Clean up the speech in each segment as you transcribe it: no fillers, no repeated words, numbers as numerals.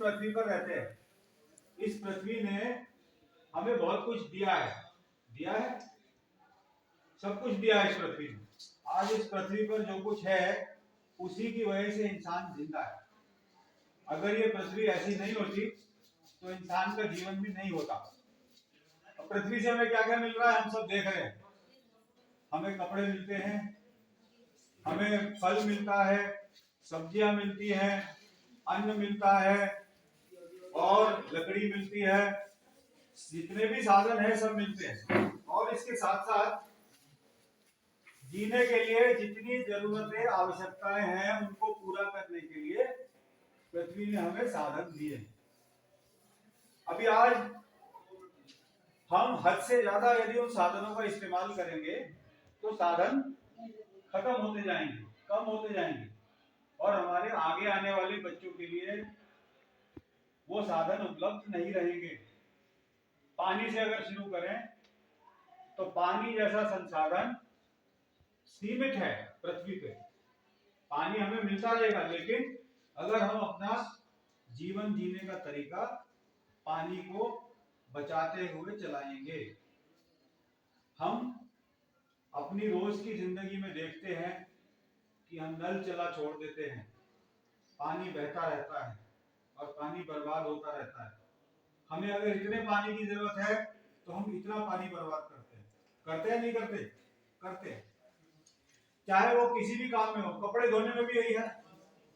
पृथ्वी पर रहते हैं, इस पृथ्वी ने हमें बहुत कुछ दिया है, सब कुछ दिया है इस पृथ्वी ने। आज इस पृथ्वी पर जो कुछ है उसी की वजह से इंसान जिंदा है। अगर ये पृथ्वी ऐसी नहीं होती तो इंसान का जीवन भी नहीं होता। पृथ्वी से हमें क्या क्या मिल रहा है हम सब देख रहे हैं। हमें कपड़े मिलते हैं, हमें फल मिलता है, सब्जियां मिलती हैं, अन्न मिलता है और लकड़ी मिलती है, जितने भी साधन है सब मिलते हैं। और इसके साथ साथ जीने के लिए जितनी जरूरतें आवश्यकताएं हैं उनको पूरा करने के लिए पृथ्वी ने हमें साधन दिए। अभी आज हम हद से ज्यादा यदि उन साधनों का इस्तेमाल करेंगे तो साधन खत्म होते जाएंगे, कम होते जाएंगे और हमारे आगे आने वाले बच्चों के लिए वो साधन उपलब्ध नहीं रहेंगे। पानी से अगर शुरू करें तो पानी जैसा संसाधन सीमित है पृथ्वी पे। पानी हमें मिलता रहेगा, लेकिन अगर हम अपना जीवन जीने का तरीका पानी को बचाते हुए चलाएंगे। हम अपनी रोज की जिंदगी में देखते हैं कि हम नल चला छोड़ देते हैं, पानी बहता रहता है और पानी बर्बाद होता रहता है। हमें अगर इतने पानी की जरूरत है तो हम इतना पानी बर्बाद करते हैं नहीं करते? करते हैं। चाहे वो किसी भी काम में हो, कपड़े धोने में भी यही है,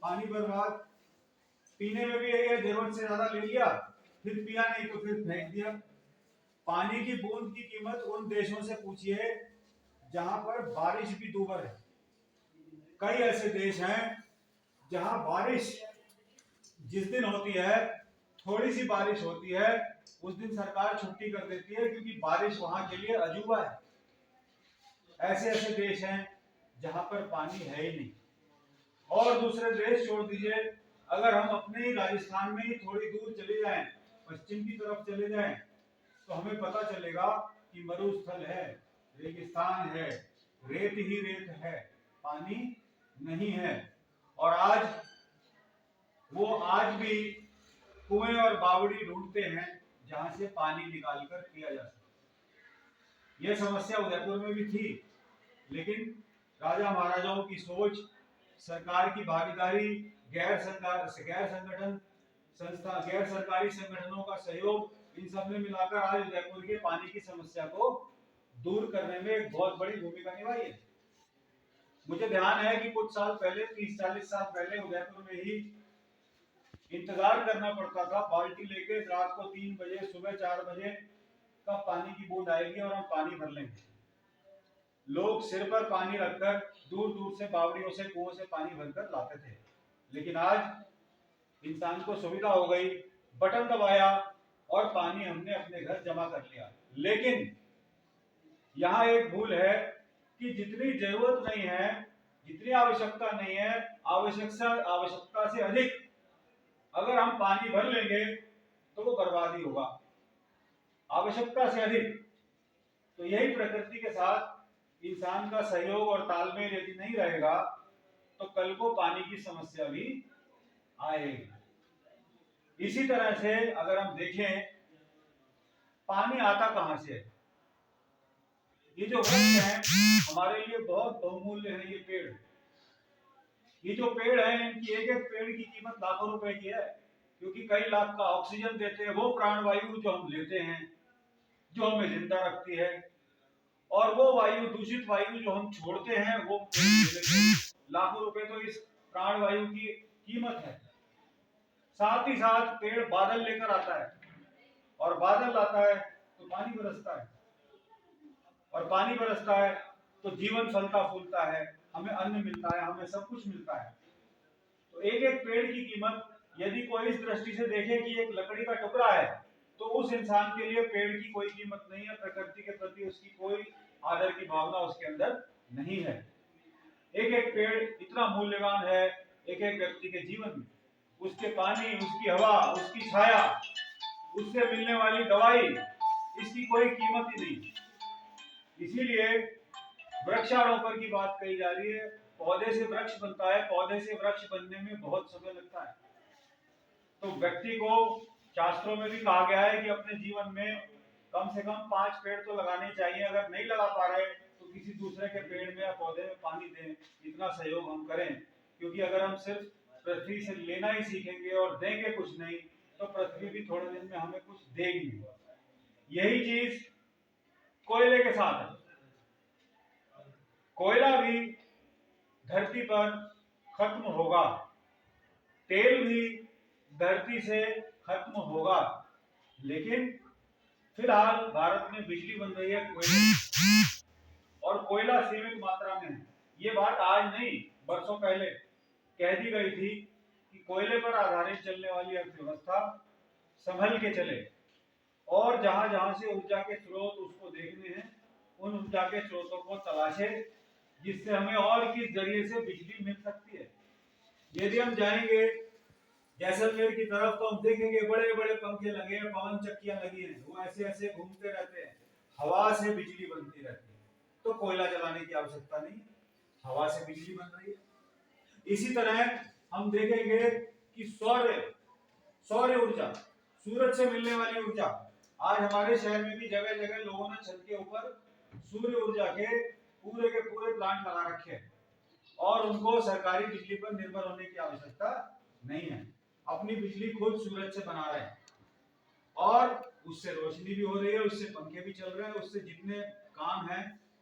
पानी बर्बाद। पीने में भी यही है, जरूरत से ज्यादा ले लिया, फिर पिया नहीं तो फिर फेंक दिया। पानी की बूंद की कीमत उन देशों से पूछिए जहां पर बारिश भी दूभर है। कई ऐसे देश हैं जहां बारिश जिस दिन होती है, थोड़ी सी बारिश होती है, उस दिन सरकार छुट्टी कर देती है क्योंकि बारिश वहां के लिए अजूबा है। ऐसे ऐसे देश हैं जहां पर पानी है ही नहीं। और दूसरे देश छोड़ दीजिए, अगर हम अपने ही राजस्थान में ही थोड़ी दूर चले जाएं, पश्चिम की तरफ चले जाएं, तो हमें पता चलेगा कि मरुस्थल है, रेगिस्तान है, रेत ही रेत है, पानी नहीं है। और आज भी कुएं और बावड़ी ढूंढते हैं जहां से पानी निकालकर पिया जा सके। यह समस्या उदयपुर में भी थी, लेकिन राजा महाराजाओं की सोच, सरकार की भागीदारी, गैर सरकारी संगठनों का सहयोग, इन सब ने मिलाकर आज उदयपुर के पानी की समस्या को दूर करने में एक बहुत बड़ी भूमिका निभाई है। मुझे ध्यान है कि कुछ साल पहले, 30-40 साल पहले, उदयपुर में ही इंतजार करना पड़ता था बाल्टी लेके, रात को 3 बजे, सुबह 4 बजे का पानी की बूंद आएगी और हम पानी भर लेंगे। लोग सिर पर पानी रखकर दूर दूर से बावड़ियों से, कुओं से पानी भरकर लाते थे। लेकिन आज इंसान को सुविधा हो गई, बटन दबाया और पानी हमने अपने घर जमा कर लिया। लेकिन यहाँ एक भूल है कि जितनी जरूरत नहीं है, जितनी आवश्यकता नहीं है, आवश्यकता से अधिक अगर हम पानी भर लेंगे तो वो बर्बादी होगा। आवश्यकता से अधिक। तो यही प्रकृति के साथ इंसान का सहयोग और तालमेल यदि नहीं रहेगा तो कल को पानी की समस्या भी आएगी। इसी तरह से अगर हम देखें, पानी आता कहां से है? ये जो वृक्ष है हमारे लिए बहुत बहुमूल्य है। ये जो पेड़ है, इनकी एक एक पेड़ की कीमत लाखों रुपए की है, क्योंकि कई लाख का ऑक्सीजन देते हैं, वो प्राणवायु जो हम लेते हैं, जो हमें जिंदा रखती है। और वो वायु, दूषित वायु जो हम छोड़ते हैं, वो लाखों रुपए तो इस प्राणवायु की कीमत है। साथ ही साथ पेड़ बादल लेकर आता है, और बादल आता है तो पानी बरसता है, और पानी बरसता है तो जीवन फलता फूलता है, हमें अन्न मिलता है, हमें सब कुछ मिलता है। तो एक एक पेड़ की कीमत यदि कोई इस दृष्टि से देखे कि एक लकड़ी का टुकड़ा है, तो उस इंसान के लिए पेड़ की कोई कीमत नहीं है, प्रकृति के प्रति उसकी कोई आदर की भावना उसके अंदर नहीं है। एक एक पेड़ इतना मूल्यवान है एक एक व्यक्ति के जीवन में। उसके पानी, उसकी हवा, उसकी छाया, उससे मिलने वाली दवाई, इसकी कोई कीमत ही नहीं। इसीलिए वृक्षारोपण की बात कही जा रही है। पौधे से वृक्ष बनता है, पौधे से वृक्ष बनने में बहुत समय लगता है। तो व्यक्ति को शास्त्रों में भी कहा गया है कि अपने जीवन में कम से कम 5 पेड़ तो लगाने चाहिए। अगर नहीं लगा पा रहे तो किसी दूसरे के पेड़ में या पौधे में पानी दें, इतना सहयोग हम करें। क्योंकि अगर हम सिर्फ पृथ्वी से लेना ही सीखेंगे और देंगे कुछ नहीं, तो पृथ्वी भी थोड़े दिन में हमें कुछ देगी नहीं। यही चीज कोयले के साथ है। कोयला भी धरती पर खत्म होगा, तेल भी धरती से खत्म होगा, लेकिन फिलहाल भारत में बिजली बन रही है कोयले, और कोयला सीमित मात्रा में है। ये बात आज नहीं, बरसों पहले कह दी गई थी कि कोयले पर आधारित चलने वाली अर्थव्यवस्था संभल के चले, और जहां जहां से ऊर्जा के स्रोत उसको देखने हैं, उन ऊर्जा के स्रोतों को तलाशे, जिससे हमें और किस जरिए से बिजली मिल सकती है। यदि हम जाएंगे जैसलमेर की तरफ तो हम देखेंगे बड़े बड़े पंखे लगे हैं, पवन चक्कियां लगी हैं, वो ऐसे ऐसे घूमते रहते हैं, हवा से बिजली बनती रहती है। तो कोयला जलाने की आवश्यकता नहीं, हवा से बिजली बन रही है। इसी तरह हम देखेंगे कि सौर ऊर्जा, सूरज से मिलने वाली ऊर्जा, आज हमारे शहर में भी जगह जगह लोगों ने छत के ऊपर सूर्य ऊर्जा के पूरे प्लांट लगा रखे हैं, और उनको सरकारी बिजली पर निर्भर होने की आवश्यकता नहीं है। अपनी बिजली खुद सूरज से बना रहे हैं, और उससे रोशनी भी हो रही है, उससे पंखे भी चल रहे हैं, उससे जितने काम है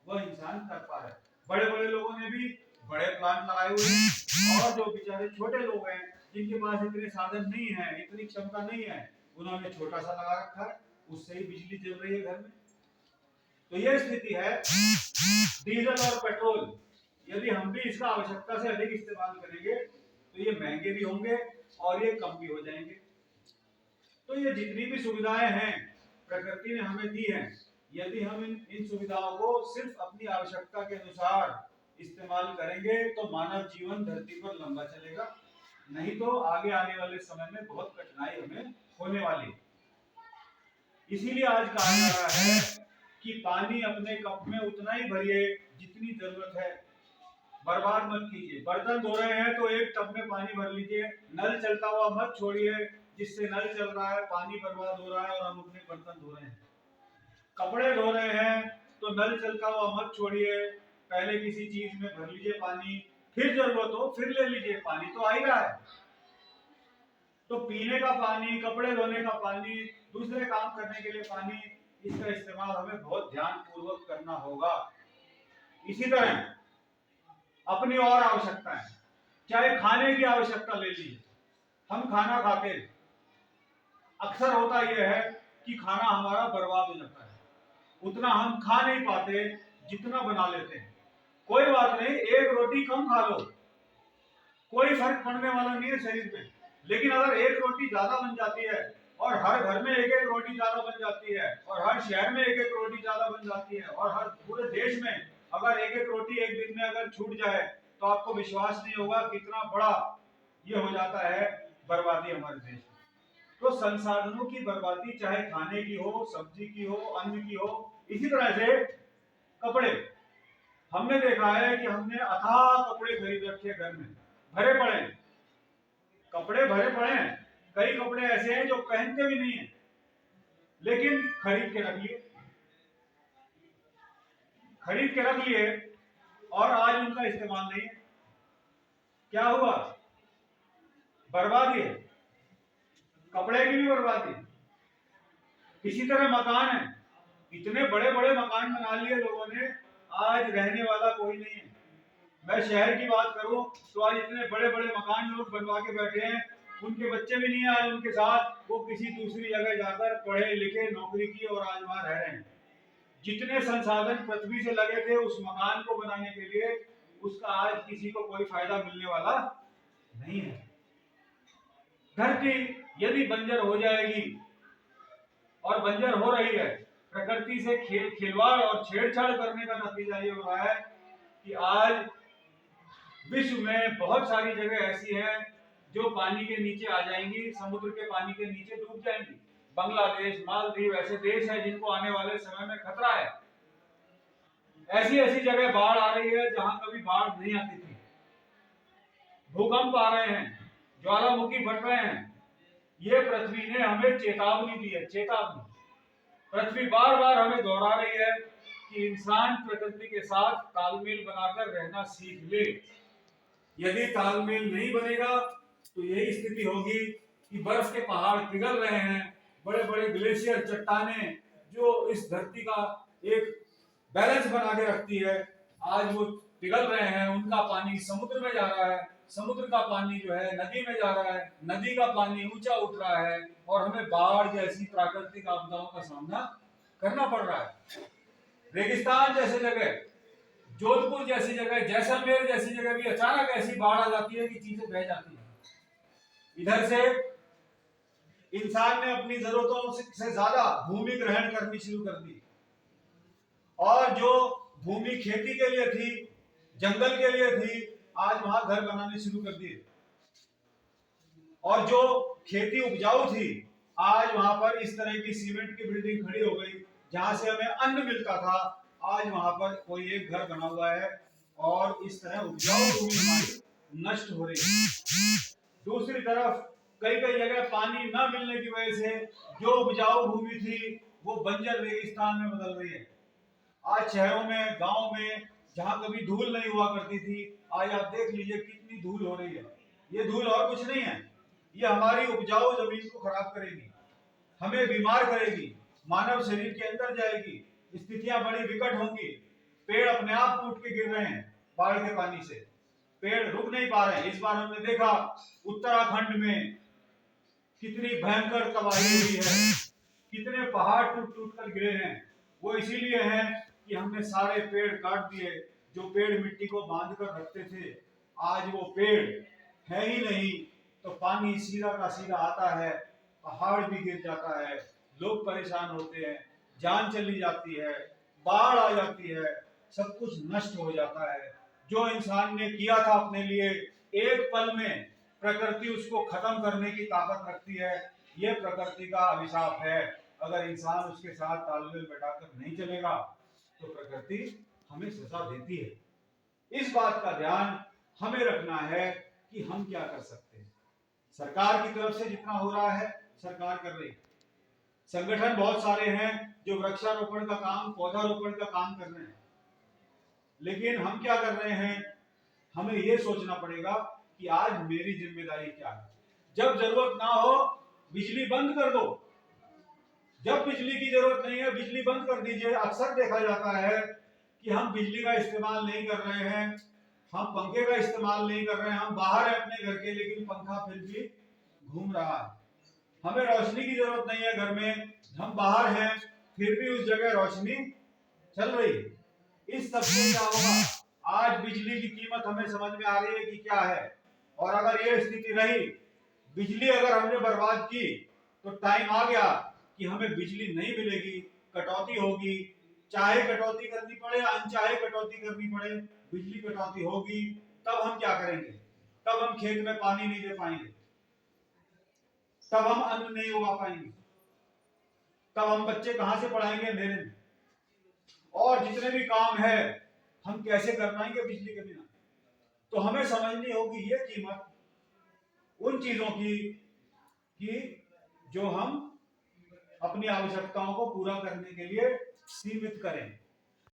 वह इंसान कर पा रहे हैं। बड़े बड़े लोगों ने भी बड़े प्लांट लगाए हुए हैं, और जो बेचारे छोटे लोग हैं जिनके पास इतने साधन नहीं है, इतनी क्षमता नहीं है, उन्होंने छोटा सा लगा रखा है, उससे ही बिजली चल रही है घर में। तो यह स्थिति है डीजल और पेट्रोल। यदि हम भी इसका आवश्यकता से अधिक इस्तेमाल करेंगे तो ये महंगे भी होंगे और ये कम भी हो जाएंगे। तो ये जितनी भी सुविधाएं हैं प्रकृति ने हमें दी हैं, यदि हम इन सुविधाओं को सिर्फ अपनी आवश्यकता के अनुसार इस्तेमाल करेंगे तो मानव जीवन धरती पर लंबा चलेगा, नहीं तो आगे आने वाले समय में बहुत कठिनाई हमें होने वाली है। इसीलिए आज कहा जा रहा है कि पानी अपने कप में उतना ही भरिए जितनी जरूरत है, बर्बाद मत कीजिए। बर्तन धो रहे हैं तो एक टब में पानी भर लीजिए, नल चलता हुआ मत छोड़िए, जिससे नल चल रहा है, पानी बर्बाद हो रहा है और हम अपने बर्तन धो रहे हैं। कपड़े धो रहे हैं तो नल चलता हुआ मत छोड़िए, पहले किसी चीज में भर लीजिए पानी, फिर जरूरत हो फिर ले लीजिए, पानी तो आ ही रहा है। तो पीने का पानी, कपड़े धोने का पानी, दूसरे काम करने के लिए पानी, इसका इस्तेमाल हमें बहुत ध्यान पूर्वक करना होगा। इसी तरह अपनी और आवश्यकता है, चाहे खाने की आवश्यकता ले लीजिए। हम खाना खाते, अक्सर होता यह है कि खाना हमारा बर्बाद हो जाता है, उतना हम खा नहीं पाते जितना बना लेते हैं। कोई बात नहीं, एक रोटी कम खा लो, कोई फर्क पड़ने वाला नहीं है शरीर में। लेकिन अगर एक रोटी ज्यादा बन जाती है, और हर घर में एक एक रोटी ज्यादा बन जाती है, और हर शहर में एक एक रोटी ज्यादा बन जाती है, और हर पूरे देश में अगर एक एक रोटी एक दिन में अगर छूट जाए, तो आपको विश्वास नहीं होगा कितना बड़ा ये हो जाता है बर्बादी हमारे देश में। तो संसाधनों की बर्बादी, चाहे खाने की हो, सब्जी की हो, अन्न की हो। इसी तरह से कपड़े, हमने देखा है कि हमने अथाह कपड़े खरीद रखे घर में, भरे पड़े हैं, कपड़े भरे पड़े हैं। कई कपड़े ऐसे हैं जो पहनते भी नहीं है, लेकिन खरीद के रख लिए और आज उनका इस्तेमाल नहीं है। क्या हुआ? बर्बादी है, कपड़े की भी बर्बादी। इसी तरह मकान है, इतने बड़े बड़े मकान बना लिए लोगों ने, आज रहने वाला कोई नहीं है। मैं शहर की बात करूं तो आज इतने बड़े बड़े मकान लोग बनवा के बैठे हैं, उनके बच्चे भी नहीं है आज उनके साथ, वो किसी दूसरी जगह जाकर पढ़े लिखे नौकरी की और आज वहां रह रहे हैं। जितने संसाधन पृथ्वी से लगे थे उस मकान को बनाने के लिए, उसका आज किसी को कोई फायदा मिलने वाला नहीं है। धरती यदि बंजर हो जाएगी, और बंजर हो रही है, प्रकृति से खिलवाड़ और छेड़छाड़ करने का नतीजा ये हो रहा है कि आज विश्व में बहुत सारी जगह ऐसी हैं जो पानी के नीचे आ जाएंगी, समुद्र के पानी के नीचे डूब जाएंगी। बांग्लादेश, मालदीव ऐसे देश हैं जिनको आने वाले समय में खतरा है। ऐसी ऐसी जगह बाढ़ आ रही है जहां कभी बाढ़ नहीं आती थी, भूकंप आ रहे हैं, ज्वालामुखी फट रहे हैं। ये पृथ्वी ने हमें चेतावनी दी है, चेतावनी। पृथ्वी बार बार हमें दोहरा रही है कि इंसान प्रकृति के साथ तालमेल बनाकर रहना सीख ले। यदि तालमेल नहीं बनेगा तो यही स्थिति होगी कि बर्फ के पहाड़ पिघल रहे हैं, बड़े बड़े ग्लेशियर चट्टानें जो इस धरती का एक बैलेंस बना के रखती है, आज वो पिघल रहे हैं, उनका पानी समुद्र में जा रहा है, समुद्र का पानी जो है नदी में जा रहा है, नदी का पानी ऊंचा उठ रहा है और हमें बाढ़ जैसी प्राकृतिक आपदाओं का सामना करना पड़ रहा है। रेगिस्तान जैसे जगह, जोधपुर जैसी जगह, जैसलमेर जैसी जगह भी अचानक ऐसी बाढ़ आ जाती है कि चीजें बह जाती हैं। इधर से इंसान ने अपनी जरूरतों से ज्यादा भूमि ग्रहण करनी शुरू कर दी और जो भूमि खेती के लिए थी, जंगल के लिए थी, आज वहां घर बनाने शुरू कर दिए। और जो खेती उपजाऊ थी, आज वहां पर इस तरह की सीमेंट की बिल्डिंग खड़ी हो गई, जहां से हमें अन्न मिलता था, आज वहां पर कोई एक घर बना हुआ है और इस तरह उपजाऊ भूमि हमारी नष्ट हो रही है। दूसरी तरफ कई कई जगह पानी न मिलने की वजह से जो उपजाऊ भूमि थी वो बंजर रेगिस्तान में बदल रही है। आज शहरों में, गांव में, जहां कभी धूल नहीं हुआ करती थी, आज आप देख लीजिए कितनी धूल हो रही है। ये धूल और कुछ नहीं है, ये हमारी उपजाऊ जमीन को खराब करेगी, हमें बीमार करेगी, मानव शरीर के अंदर जाएगी, स्थितियां बड़ी विकट होंगी। पेड़ अपने आप टूट के गिर रहे हैं बाढ़ के पानी से, पेड़ रुक नहीं पा रहे हैं। इस बार हमने देखा उत्तराखंड में कितनी भयंकर तबाही हुई है, कितने पहाड़ टूट टूट कर गिरे हैं। वो इसीलिए है कि हमने सारे पेड़ काट दिए, जो पेड़ मिट्टी को बांध कर रखते थे। आज वो पेड़ है ही नहीं, तो पानी सीधा का सीधा आता है, पहाड़ भी गिर जाता है, लोग परेशान होते हैं, जान चली जाती है, बाढ़ आ जाती है, सब कुछ नष्ट हो जाता है। जो इंसान ने किया था अपने लिए, एक पल में प्रकृति उसको खत्म करने की ताकत रखती है। ये प्रकृति का अभिशाप है। अगर इंसान उसके साथ तालमेल बैठाकर नहीं चलेगा तो प्रकृति हमें सजा देती है। इस बात का ध्यान हमें रखना है कि हम क्या कर सकते हैं। सरकार की तरफ से जितना हो रहा है सरकार कर रही है, संगठन बहुत सारे हैं जो वृक्षारोपण का काम, पौधारोपण का काम कर रहे हैं, लेकिन हम क्या कर रहे हैं, हमें यह सोचना पड़ेगा कि आज मेरी जिम्मेदारी क्या है। जब जरूरत ना हो बिजली बंद कर दो, जब बिजली की जरूरत नहीं है बिजली बंद कर दीजिए। अक्सर देखा जाता है कि हम बिजली का इस्तेमाल नहीं कर रहे हैं, हम पंखे का इस्तेमाल नहीं कर रहे हैं, हम बाहर हैं अपने घर के, लेकिन पंखा फिर भी घूम रहा है। हमें रोशनी की जरूरत नहीं है घर में, हम बाहर हैं फिर भी उस जगह रोशनी चल रही है। इस सबसे क्या होगा, आज बिजली की कीमत हमें समझ में आ रही है कि क्या है। और अगर ये स्थिति रही, बिजली अगर हमने बर्बाद की, तो टाइम आ गया कि हमें बिजली नहीं मिलेगी, कटौती होगी। चाहे कटौती करनी पड़े, अनचाहे कटौती करनी पड़े, बिजली कटौती होगी। तब हम क्या करेंगे, तब हम खेत में पानी नहीं दे पाएंगे, तब हम अन्न नहीं उगा पाएंगे, तब हम बच्चे कहां से पढ़ाएंगे अंधेरे में, और जितने भी काम है हम कैसे कर पाएंगे बिजली के बिना। तो हमें समझनी होगी ये कीमत उन चीजों की कि जो हम अपनी आवश्यकताओं को पूरा करने के लिए सीमित करें।